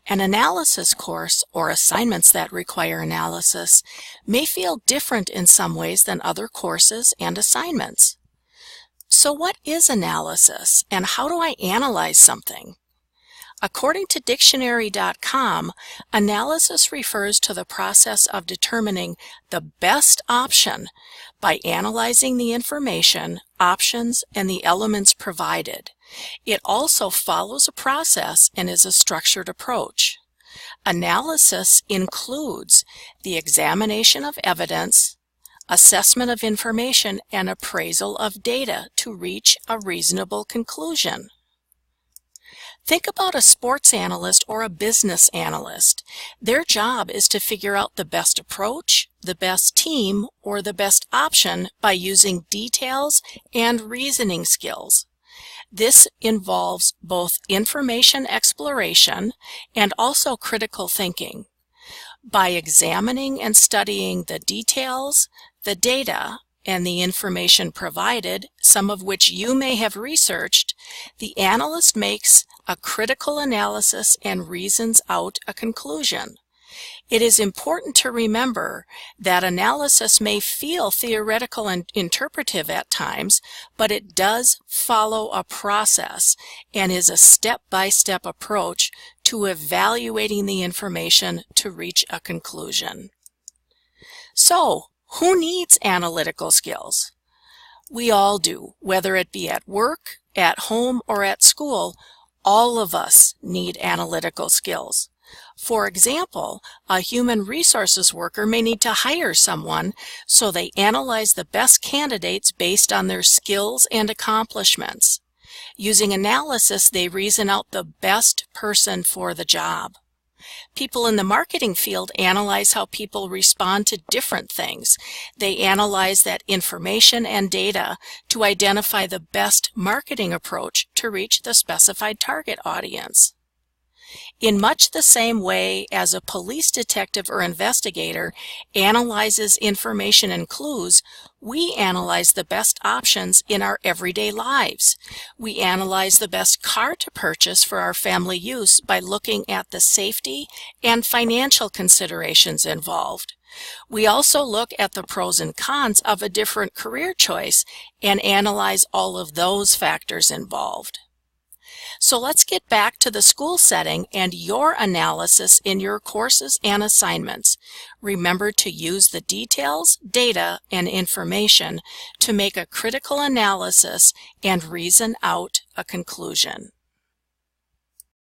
An analysis course, or assignments that require analysis, may feel different in some ways than other courses and assignments. So what is analysis, and how do I analyze something? According to dictionary.com, analysis refers to the process of determining the best option by analyzing the information, options, and the elements provided. It also follows a process and is a structured approach. Analysis includes the examination of evidence, assessment of information, and appraisal of data to reach a reasonable conclusion. Think about a sports analyst or a business analyst. Their job is to figure out the best approach, the best team, or the best option by using details and reasoning skills. This involves both information exploration and also critical thinking. By examining and studying the details, the data, and the information provided, some of which you may have researched, the analyst makes a critical analysis and reasons out a conclusion. It is important to remember that analysis may feel theoretical and interpretive at times, but it does follow a process and is a step-by-step approach to evaluating the information to reach a conclusion. So, who needs analytical skills? We all do, whether it be at work, at home, or at school. All of us need analytical skills. For example, a human resources worker may need to hire someone, so they analyze the best candidates based on their skills and accomplishments. Using analysis, they reason out the best person for the job. People in the marketing field analyze how people respond to different things. They analyze that information and data to identify the best marketing approach to reach the specified target audience. In much the same way as a police detective or investigator analyzes information and clues, we analyze the best options in our everyday lives. We analyze the best car to purchase for our family use by looking at the safety and financial considerations involved. We also look at the pros and cons of a different career choice and analyze all of those factors involved. So let's get back to the school setting and your analysis in your courses and assignments. Remember to use the details, data, and information to make a critical analysis and reason out a conclusion.